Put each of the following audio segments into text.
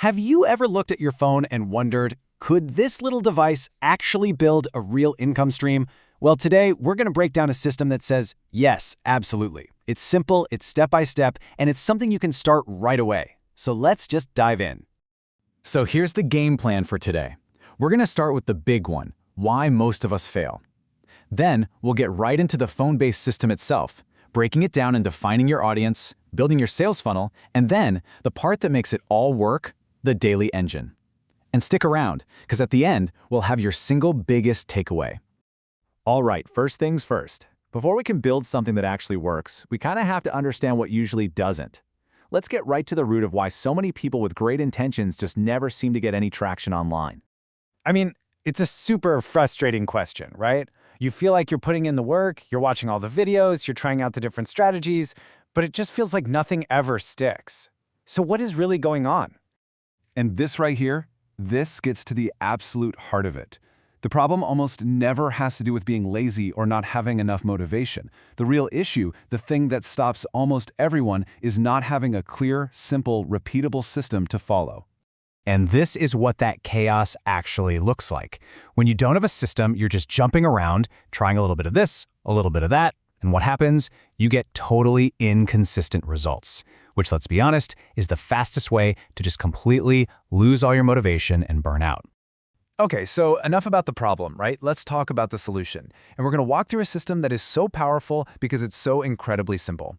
Have you ever looked at your phone and wondered, could this little device actually build a real income stream? Well, today we're going to break down a system that says, yes, absolutely. It's simple, it's step-by-step, and it's something you can start right away. So let's just dive in. So here's the game plan for today. We're going to start with the big one, why most of us fail. Then we'll get right into the phone-based system itself, breaking it down and defining your audience, building your sales funnel, and then the part that makes it all work, the daily engine. And stick around, because at the end, we'll have your single biggest takeaway. All right, first things first. Before we can build something that actually works, we kind of have to understand what usually doesn't. Let's get right to the root of why so many people with great intentions just never seem to get any traction online. I mean, it's a super frustrating question, right? You feel like you're putting in the work, you're watching all the videos, you're trying out the different strategies, but it just feels like nothing ever sticks. So what is really going on? And this right here, this gets to the absolute heart of it. The problem almost never has to do with being lazy or not having enough motivation. The real issue, the thing that stops almost everyone, is not having a clear, simple, repeatable system to follow. And this is what that chaos actually looks like. When you don't have a system, you're just jumping around, trying a little bit of this, a little bit of that, and what happens? You get totally inconsistent results, which, let's be honest, is the fastest way to just completely lose all your motivation and burn out. Okay, so enough about the problem, right? Let's talk about the solution. And we're going to walk through a system that is so powerful because it's so incredibly simple.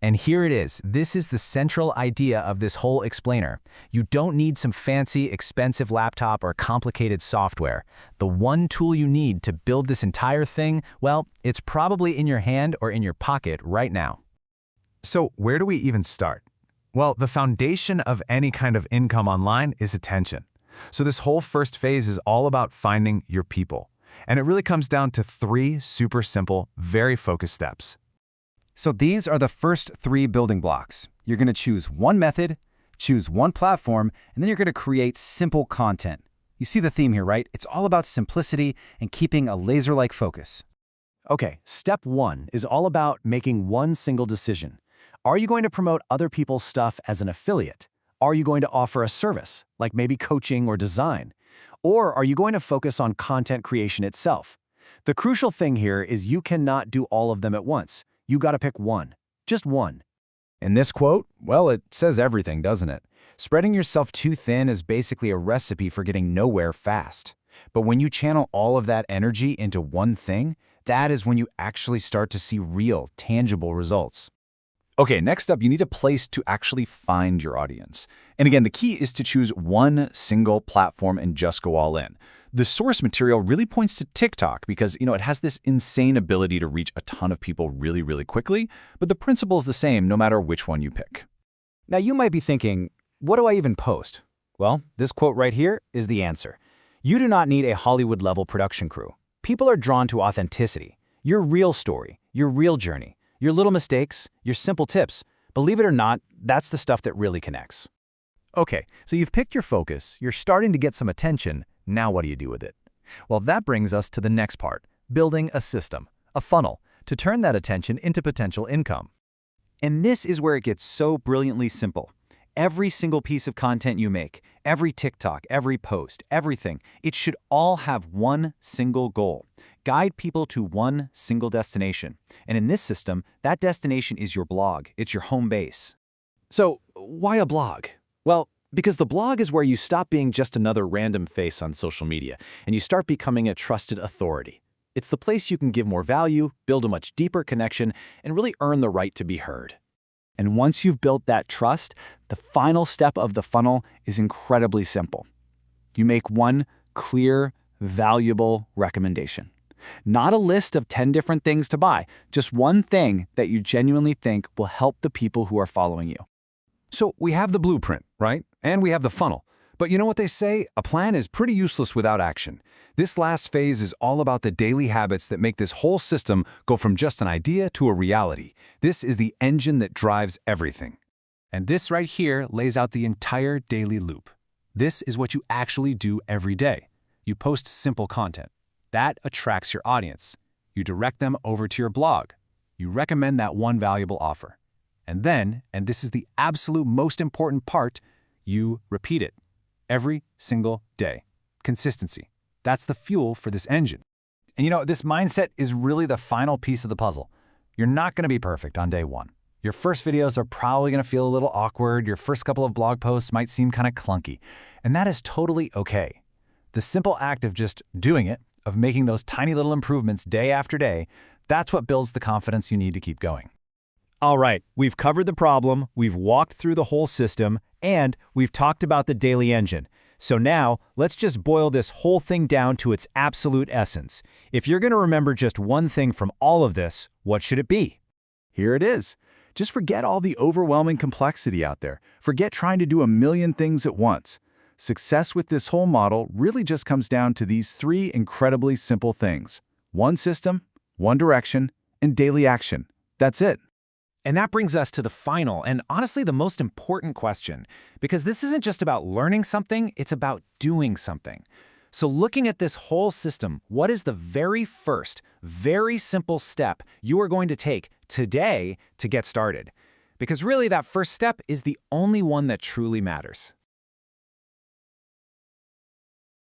And here it is. This is the central idea of this whole explainer. You don't need some fancy, expensive laptop or complicated software. The one tool you need to build this entire thing, well, it's probably in your hand or in your pocket right now. So where do we even start? Well, the foundation of any kind of income online is attention. So this whole first phase is all about finding your people. And it really comes down to 3 super simple, very focused steps. So these are the first 3 building blocks. You're going to choose one method, choose one platform, and then you're going to create simple content. You see the theme here, right? It's all about simplicity and keeping a laser-like focus. Okay, step 1 is all about making one single decision. Are you going to promote other people's stuff as an affiliate? Are you going to offer a service, like maybe coaching or design? Or are you going to focus on content creation itself? The crucial thing here is you cannot do all of them at once. You got to pick one, just one. And this quote, well, it says everything, doesn't it? Spreading yourself too thin is basically a recipe for getting nowhere fast. But when you channel all of that energy into one thing, that is when you actually start to see real, tangible results. Okay, next up, you need a place to actually find your audience. And again, the key is to choose one single platform and just go all in. The source material really points to TikTok because, it has this insane ability to reach a ton of people really, really quickly, but the principle is the same no matter which one you pick. Now you might be thinking, what do I even post? Well, this quote right here is the answer. You do not need a Hollywood-level production crew. People are drawn to authenticity, your real story, your real journey, your little mistakes, your simple tips. Believe it or not, that's the stuff that really connects. Okay, so you've picked your focus, you're starting to get some attention. Now what do you do with it? Well, that brings us to the next part, building a system, a funnel, to turn that attention into potential income. And this is where it gets so brilliantly simple. Every single piece of content you make, every TikTok, every post, everything, it should all have one single goal. Guide people to one single destination. And in this system, that destination is your blog. It's your home base. So why a blog? Well, because the blog is where you stop being just another random face on social media and you start becoming a trusted authority. It's the place you can give more value, build a much deeper connection, and really earn the right to be heard. And once you've built that trust, the final step of the funnel is incredibly simple. You make one clear, valuable recommendation. Not a list of 10 different things to buy, just one thing that you genuinely think will help the people who are following you. So we have the blueprint, right? And we have the funnel. But you know what they say? A plan is pretty useless without action. This last phase is all about the daily habits that make this whole system go from just an idea to a reality. This is the engine that drives everything. And this right here lays out the entire daily loop. This is what you actually do every day. You post simple content. That attracts your audience. You direct them over to your blog. You recommend that one valuable offer. And then, and this is the absolute most important part, You repeat it. Every single day. Consistency. That's the fuel for this engine. And this mindset is really the final piece of the puzzle. You're not going to be perfect on day one. Your first videos are probably going to feel a little awkward. Your first couple of blog posts might seem kind of clunky. And that is totally okay. The simple act of just doing it, of making those tiny little improvements day after day, that's what builds the confidence you need to keep going. All right, we've covered the problem, we've walked through the whole system, and we've talked about the daily engine. So now, let's just boil this whole thing down to its absolute essence. If you're going to remember just one thing from all of this, what should it be? Here it is. Just forget all the overwhelming complexity out there. Forget trying to do a million things at once. Success with this whole model really just comes down to these three incredibly simple things. One system, one direction, and daily action. That's it. And that brings us to the final and honestly the most important question, because this isn't just about learning something, it's about doing something. So looking at this whole system, what is the very first, very simple step you are going to take today to get started? Because really that first step is the only one that truly matters.